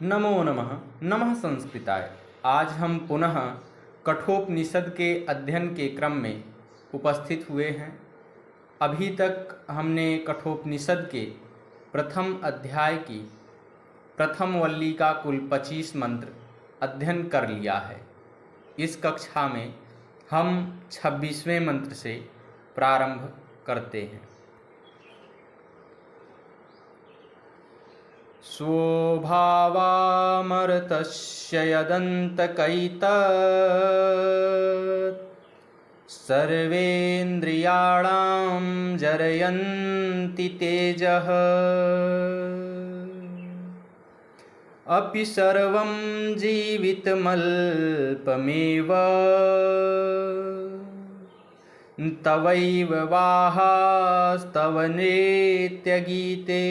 नमो नमः। नमः संस्कृताय। आज हम पुनः कठोपनिषद के अध्ययन के क्रम में उपस्थित हुए हैं। अभी तक हमने कठोपनिषद के प्रथम अध्याय की प्रथम वल्ली का कुल 25 मंत्र अध्ययन कर लिया है। इस कक्षा में हम 26वें मंत्र से प्रारंभ करते हैं। स्वभावामर्तस्य यदन्तकैतत् सर्वेन्द्रियाणां जरयन्ति तेजः अपि सर्वं जीवितमल्पमेव तवैव वाहास्तव नृत्यगीते।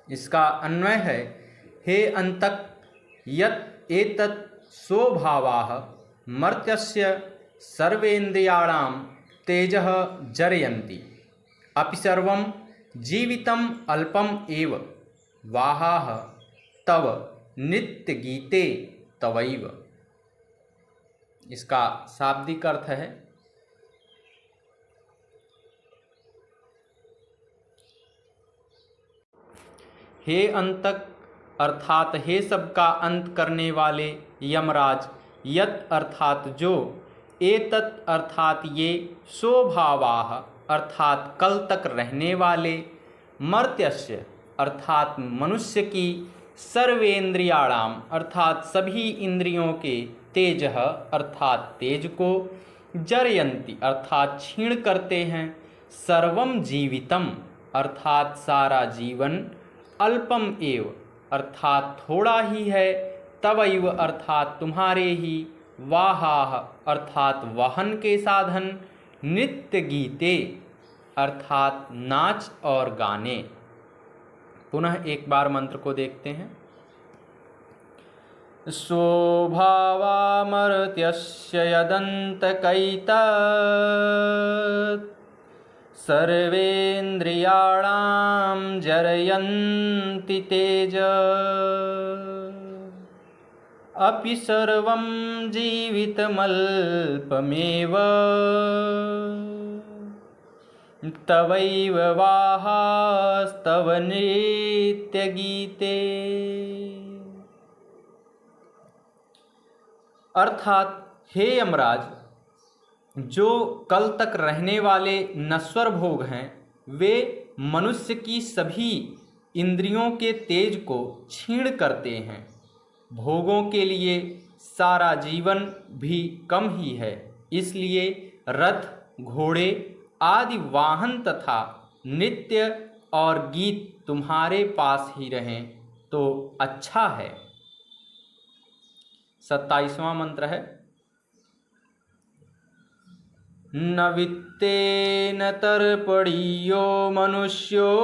इसका अन्वय है, हे अंतक यत् एतत् स्वभावाः मर्त्यस्य सर्वेन्द्रियाणां तेजः जरयन्ति अपि सर्वं जीवितम् अल्पम् एव वाहाः तव नित्यगीते तवैव। इसका शाब्दिक अर्थ है, हे अंतक अर्थात हे सबका अंत करने वाले यमराज, यत अर्थात जो, एतत् अर्थात ये, स्वभावाः अर्थात कल तक रहने वाले, मर्त्यस्य अर्थात मनुष्य की, सर्वेन्द्रियाणाम अर्थात सभी इंद्रियों के, तेजः अर्थात तेज को, जरयन्ति अर्थात क्षीण करते हैं, सर्वम जीवितम अर्थात सारा जीवन, अल्पम एव अर्थात थोड़ा ही है, तवैव अर्थात तुम्हारे ही, वाहाः अर्थात वाहन के साधन, नृत्य गीते अर्थात नाच और गाने। पुनः एक बार मंत्र को देखते हैं। स्वभावामर्त्यस्य यदन्तकैतत् सर्वेन्द्रियाणां जरयन्ति तेज अपि सर्वं जीवितमल्पमेव तवैव वाहास्तव नृत्यगीते। अर्थात हे यमराज, जो कल तक रहने वाले नश्वर भोग हैं, वे मनुष्य की सभी इंद्रियों के तेज को क्षीण करते हैं। भोगों के लिए सारा जीवन भी कम ही है, इसलिए रथ, घोड़े आदि वाहन तथा नृत्य और गीत तुम्हारे पास ही रहें तो अच्छा है। 27वां मंत्र है, न वित्तेन तर्पणीयो मनुष्यो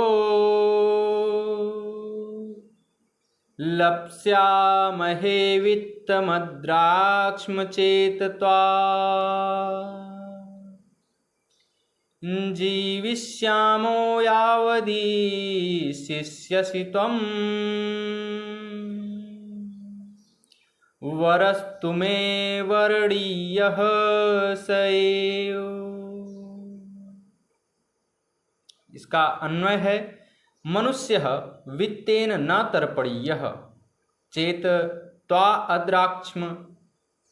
लप्स्यामहे वित्तमद्राक्ष्मचेतत्वा जीविष्यामो यावदीशिष्यसि त्वम् वरस्तु मे वर्णीयः स एव। इसका अन्वय है, मनुष्यः वित्तेन न तर्पणीयः चेत त्वा अद्राक्ष्म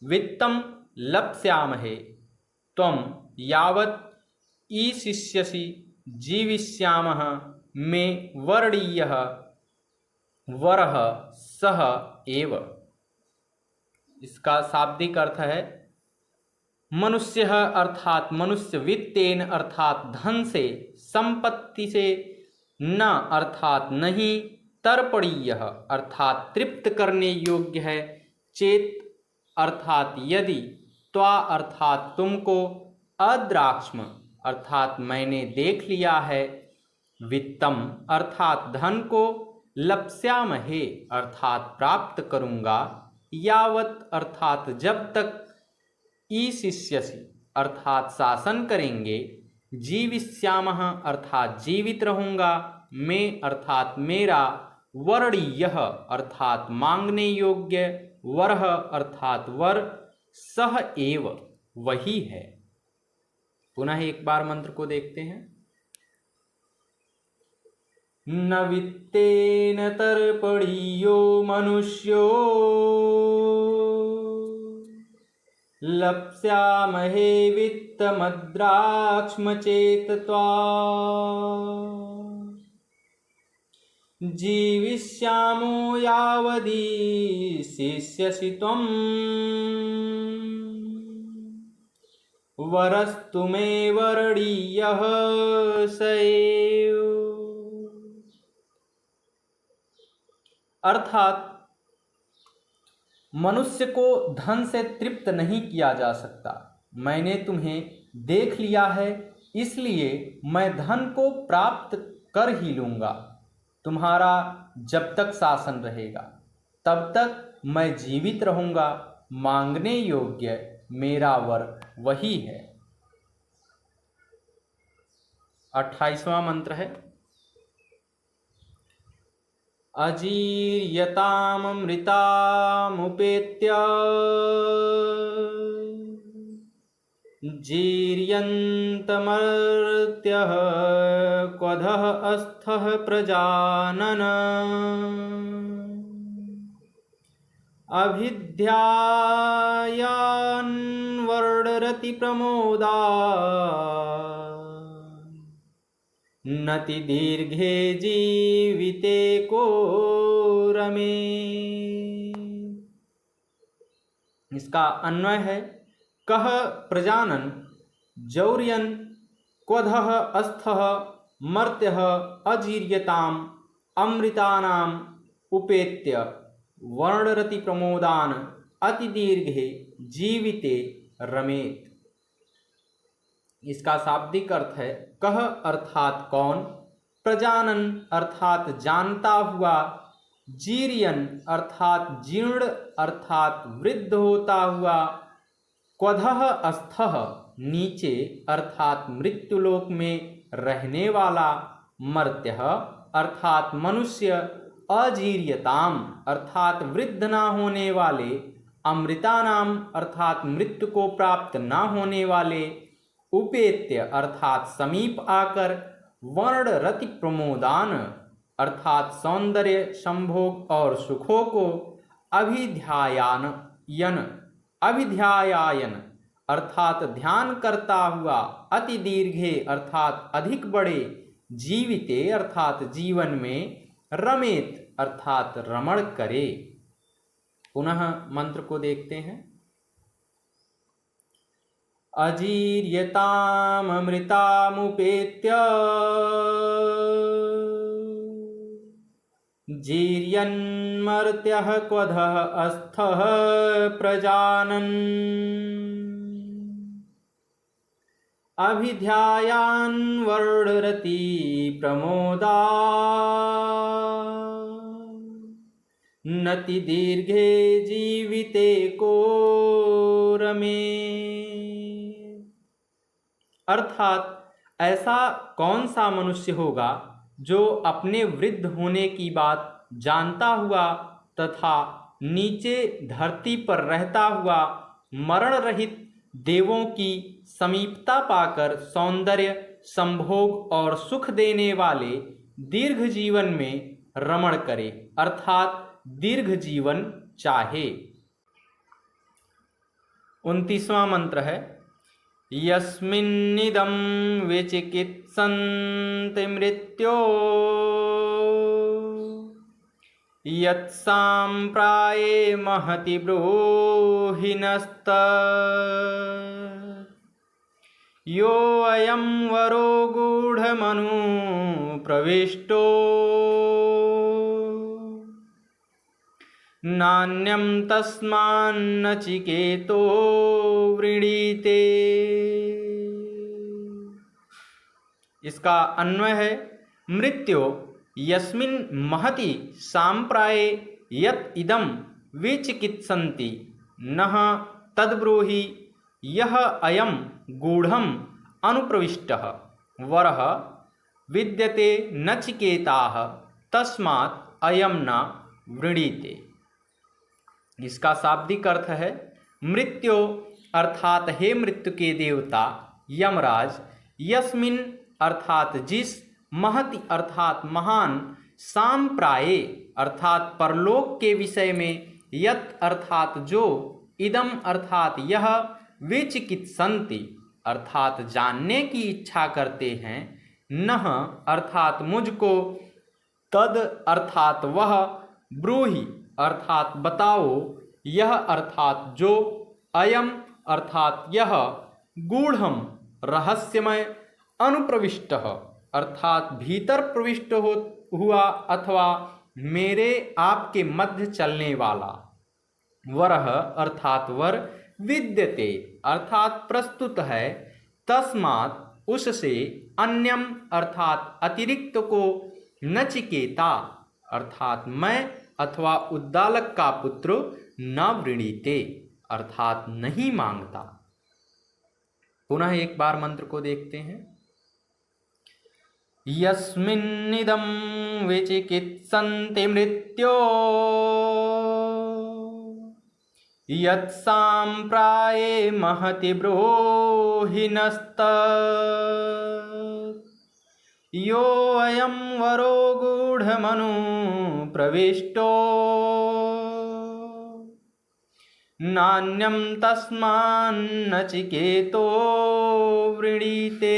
वित्तं लप्स्यामहे त्वं यावत् ईशिष्यसि जीविष्यामः मे वर्णीयः वरः सः एव। इसका शाब्दिक अर्थ है, मनुष्य अर्थात मनुष्य, वित्तेन अर्थात धन से, संपत्ति से, न अर्थात नहीं, तर्पणीय अर्थात तृप्त करने योग्य है, चेत अर्थात यदि, त्वा अर्थात तुमको, अद्राक्ष्म अर्थात मैंने देख लिया है, वित्तम अर्थात धन को, लप्स्यामहे अर्थात प्राप्त करूँगा, यावत अर्थात जब तक, ईशिष्यसि अर्थात शासन करेंगे, जीविष्यामः अर्थात जीवित रहूँगा, मैं अर्थात मेरा, वर्णीयः अर्थात मांगने योग्य, वरः अर्थात वर, सह एव वही है। पुनः एक बार मंत्र को देखते हैं। न वित्तेन तर्पणीयो मनुष्यो लप्स्यामहे वित्तमद्राक्ष्मचेतत्वा जीविष्यामो यावदीशिष्यसि त्वम् वरस्तु मे वर्णीयः स एव। अर्थात मनुष्य को धन से तृप्त नहीं किया जा सकता। मैंने तुम्हें देख लिया है, इसलिए मैं धन को प्राप्त कर ही लूँगा। तुम्हारा जब तक शासन रहेगा तब तक मैं जीवित रहूँगा। मांगने योग्य मेरा वर वही है। 28वां मंत्र है। अजीर्यतामृतामुपेत्य जीर्यन्तमर्त्यः क्वधः अस्थः प्रजानन अभिध्यायान्वर्णरति प्रमोदा नति दीर्घे जीविते को रमे। इसका अन्वय है कह प्रजानन जौर्यन क्वधः अस्थः मर्त्यः अजीर्यताम अमृतानाम उपेत्य वर्णरति प्रमोदान अति दीर्घे जीविते रमेत। इसका शाब्दिक अर्थ है कह अर्थात कौन, प्रजानन अर्थात जानता हुआ, जीर्यन अर्थात जीर्ण अर्थात वृद्ध होता हुआ, क्वधः अस्थः नीचे अर्थात मृत्युलोक में रहने वाला, मर्त्यः अर्थात मनुष्य, अजीर्यताम अर्थात वृद्ध ना होने वाले, अमृतानाम अर्थात मृत्यु को प्राप्त ना होने वाले, उपेत्य अर्थात समीप आकर, वर्ण रति प्रमोदान अर्थात सौंदर्य संभोग और सुखों को, अभिध्यायायन अर्थात ध्यान करता हुआ, अति दीर्घे अर्थात अधिक बड़े, जीविते अर्थात जीवन में, रमेत अर्थात रमण करे। पुनः मंत्र को देखते हैं। अजीर्यतामृतामुपेत्य जीर्यन्मर्त्यः क्वधः अस्थः प्रजानन् अभिध्यायान्वर्णरति प्रमोदा नति दीर्घे जीविते को रमे। अर्थात ऐसा कौन सा मनुष्य होगा जो अपने वृद्ध होने की बात जानता हुआ तथा नीचे धरती पर रहता हुआ मरण रहित देवों की समीपता पाकर सौंदर्य संभोग और सुख देने वाले दीर्घ जीवन में रमण करे अर्थात दीर्घ जीवन चाहे। 29वां मंत्र है। यस्मिन्निदं विचिकित्सन्ति मृत्यो यत्साम्प्राये महति ब्रूहिणस्तत् यो अयं वरो गूढमनु प्रविष्टो नान्यं तस्मान्नचिकेतो वृणीते। इसका अन्वय है मृत्यो यस्मिन् महति सांप्राये यत् इदं विचिकित्सन्ति नः तद्ब्रूहि यः अयं गूढ़ं अनुप्रविष्टः वरः विद्यते नचिकेताः तस्मात् अयम न वृणीते। इसका शाब्दिक अर्थ है मृत्यो अर्थात हे मृत्यु के देवता यमराज, यस्मिन अर्थात जिस, महति अर्थात महान, सांप्राये अर्थात परलोक के विषय में, यत अर्थात जो, इदम अर्थात यह, विचिकित्सन्ति अर्थात जानने की इच्छा करते हैं, नह अर्थात मुझको, तद अर्थात वह, ब्रूहि अर्थात बताओ, यह अर्थात जो, अयम अर्थात यह, गूढ़म रहस्यमय, अनुप्रविष्टः अर्थात भीतर प्रविष्ट हुआ अथवा मेरे आपके मध्य चलने वाला, वरह अर्थात वर, विद्यते अर्थात प्रस्तुत है, तस्मात् उससे, अन्यम अर्थात अतिरिक्त को, नचिकेता अर्थात मैं अथवा उद्दालक का पुत्र, न वृणीते अर्थात नहीं मांगता। पुनः एक बार मंत्र को देखते हैं। यस्मिन्निदं विचिकित्सन्ति मृत्यो, यत्साम्प्राये महति ब्रूहि नस्तत्, यो अयं वरो गूढ़मनु प्रविष्टो, नान्यं तस्मान्नचिकेतो वृणीते।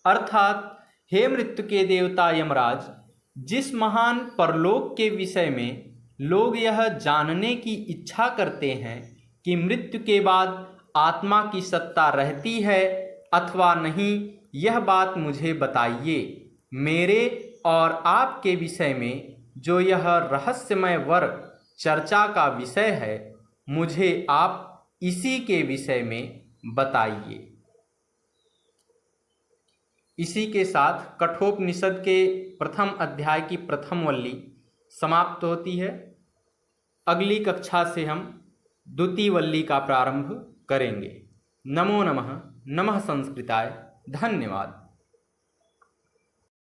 अर्थात हे मृत्यु के देवता यमराज, जिस महान परलोक के विषय में लोग यह जानने की इच्छा करते हैं कि मृत्यु के बाद आत्मा की सत्ता रहती है अथवा नहीं, यह बात मुझे बताइए। मेरे और आपके विषय में जो यह रहस्यमय वर चर्चा का विषय है, मुझे आप इसी के विषय में बताइए। इसी के साथ कठोपनिषद के प्रथम अध्याय की प्रथम वल्ली समाप्त होती है। अगली कक्षा से हम द्वितीय वल्ली का प्रारंभ करेंगे। नमो नमः। नमः संस्कृताय। धन्यवाद।